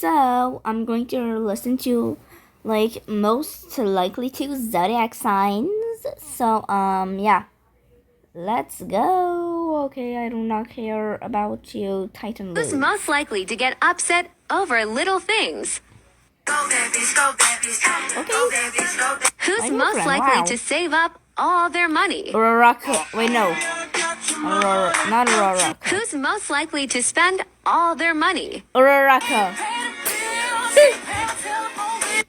So I'm going to listen to like most likely to zodiac signs. So yeah. Let's go. Okay, I do not care about you, Titan Lou. Who's most likely to get upset over little things? Okay. Who's most likely to save up all their money? Uraraka. Wait, no. Not Uraraka. Who's most likely to spend all their money? Uraraka.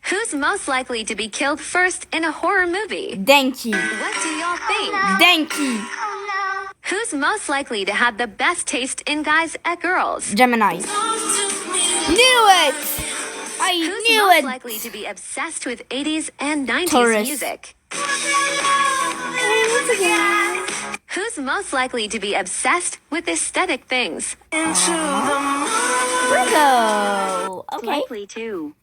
Who's most likely to be killed first in a horror movie? Denki. What do y'all think? Denki. Who's most likely to have the best taste in guys at girls? Gemini. Knew it! Who's knew most it! likely to be obsessed with 80s and 90s Taurus. music? Who's most likely to be obsessed with aesthetic things? Virgo. Okay. Likely to.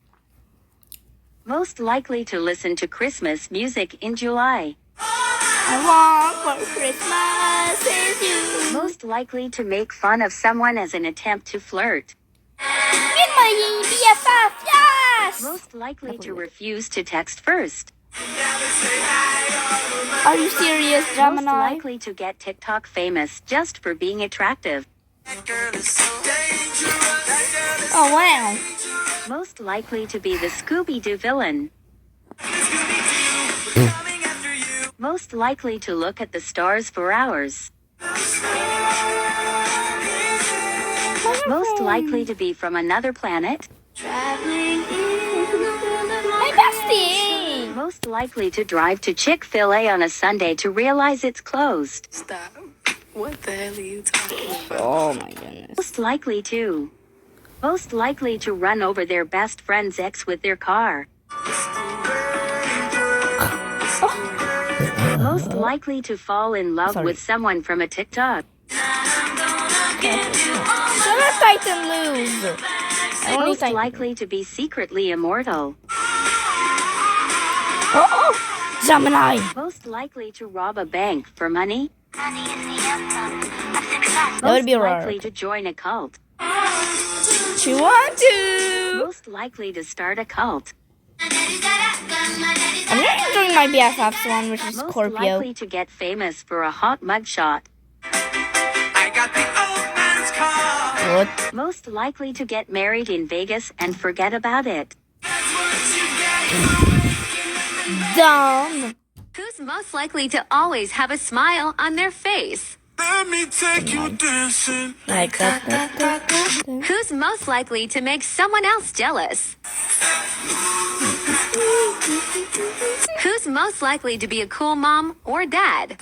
Most likely to listen to Christmas music in July. I want for Christmas is you. Most likely to make fun of someone as an attempt to flirt. Get my BFF, yes! Most likely to refuse to text first. Are you serious, Most Gemini? likely to get TikTok famous just for being attractive. Oh, wow. Most likely to be the Scooby-Doo villain. Most likely to look at the stars for hours. Most likely to be from another planet. My bestie! Most likely to drive to Chick-fil-A on a Sunday to realize it's closed. Stop. What the hell are you talking about? Oh my goodness. Most likely to. Most likely to run over their best friend's ex with their car. Most likely to fall in love with someone from a TikTok. Shut up, Titan lose. Most likely to be secretly immortal. Oh, Gemini. Most likely to rob a bank for money. That would Most be rare. likely to join a cult. You want to? Most likely to start a cult. I'm not doing my BFF's one, which is Most Scorpio. likely to get famous for a hot mugshot. I got the old man's car. What? Most likely to get married in Vegas and forget about it. Dumb. Who's most likely to always have a smile on their face? Let me take you dancing. Like that. Who's most likely to make someone else jealous? Who's most likely to be a cool mom or dad?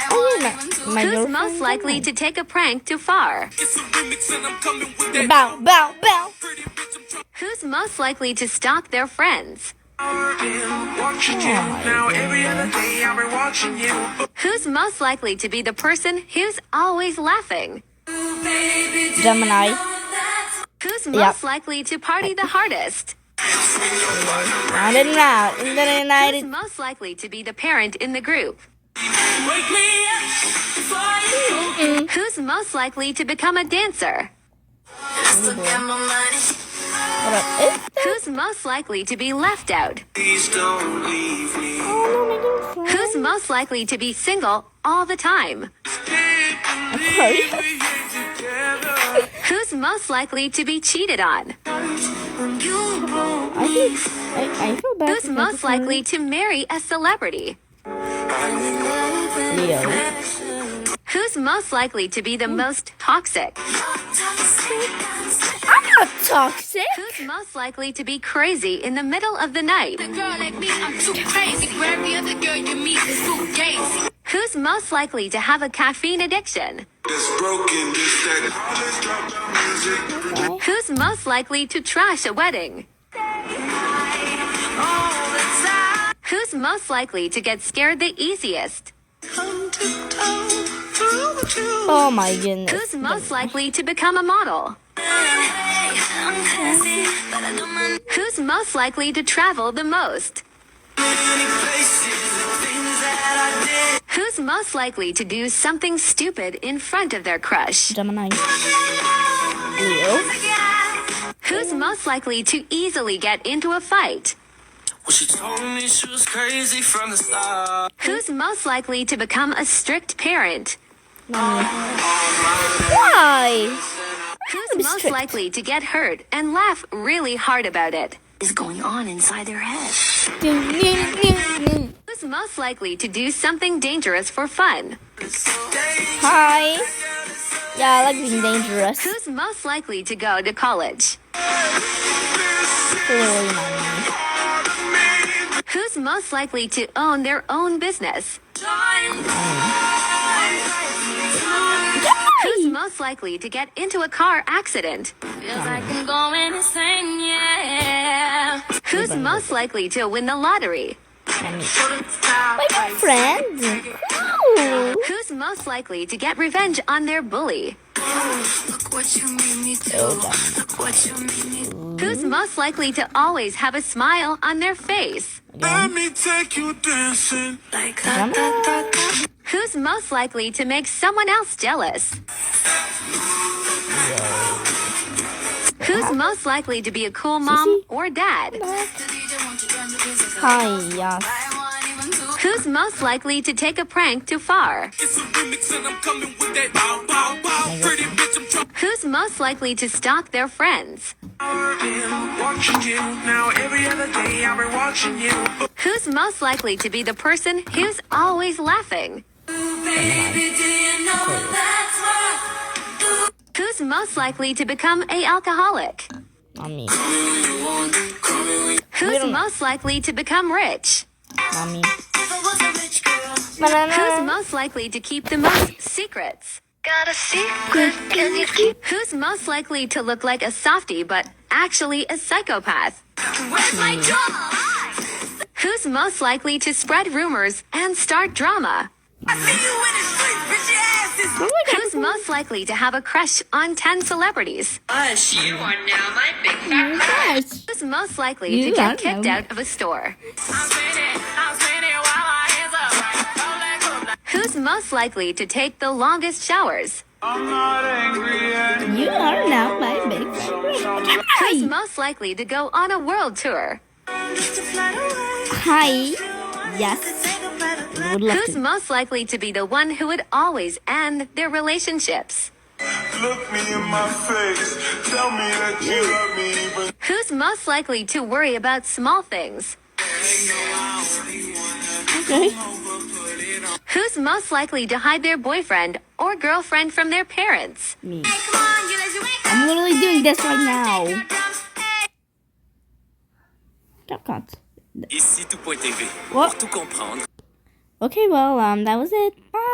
Oh, yeah, my Who's girlfriend. most likely to take a prank too far? It's a remix and I'm coming with that. Bow, bow, bow. Pretty bitch, I'm trying Who's most likely to stalk their friends? watching you. Now every other day I've been watching you. Who's most likely to be the person who's always laughing? Gemini. Who's most likely to party the hardest? Round and round. In the Who's United. most likely to be the parent in the group? Wake me up before you. Who's most likely to become a dancer? Look at my money. Hold up. Is that? Who's most likely to be left out? Please don't leave me. Oh, no, my girlfriend. Who's most likely to be single all the time? Who's most likely to be cheated on? I feel bad. Who's for most Capricorn. likely to marry a celebrity? Leo. Who's most likely to be the most toxic? I'm not toxic. Who's most likely to be crazy in the middle of the night? Who's most likely to have a caffeine addiction? It's broken. This that. Let's drop the music. Who's most likely to trash a wedding? Who's most likely to get scared the easiest? Oh my goodness. Who's most likely to become a model? Who's most likely to travel the most? Who's most likely to do something stupid in front of their crush? Gemini. Leo. Who's most likely to easily get into a fight? Well, she told me she was crazy from the start. Who's most likely to become a strict parent? Why? Who's be most strict. likely to get hurt and laugh really hard about it? Is going on inside their head. Who's most likely to do something dangerous for fun? Hi. Yeah, I like being dangerous. Who's most likely to go to college? Clearly not me. Who's most likely to own their own business? Who's most likely to get into a car accident? Feels like I'm going insane, yeah. Who's most likely to win the lottery? My friend. Oh. Who's most likely to get revenge on their bully? Who's most likely to always have a smile on their face? Let me take you dancing. Who's most likely to make someone else jealous? Who's most likely to be a cool mom or dad? Hi, yes. Who's most likely to take a prank too far? It's a remix and I'm coming with that bow, bow, bow. Pretty bitch, I'm trying. Who's most likely to stalk their friends? Watching you now every other day. I've been watching you. Who's most likely to be the person who's always laughing? Who's most likely to become an alcoholic? Not me. Who's most likely to become rich? Not me. Who's Banana. most likely to keep the most secrets? Got a secret? Can you keep? Who's most likely to look like a softie but actually a psychopath? Where's my job? Who's most likely to spread rumors and start drama? I see you in the street, bitch, your ass is. Who's most likely to have a crush on 10 celebrities? You are now my big Oh fat my gosh. Who's most likely You to get don't kicked know. out of a store? I'm spinning while my hands up. Who's most likely to take the longest showers? I'm not angry at You are now my big friend. Who's Hi. most likely to go on a world tour? Hi. Yes. I would love Who's to. most likely to be the one who would always end their relationships? Look me in my face. Tell me that you love me, but Who's most likely to worry about small things? Okay. Who's most likely to hide their boyfriend or girlfriend from their parents? Me. I'm literally doing this right now. CapCut. Ici tout.tv. What? Pour tout comprendre. Okay, well, that was it. Bye.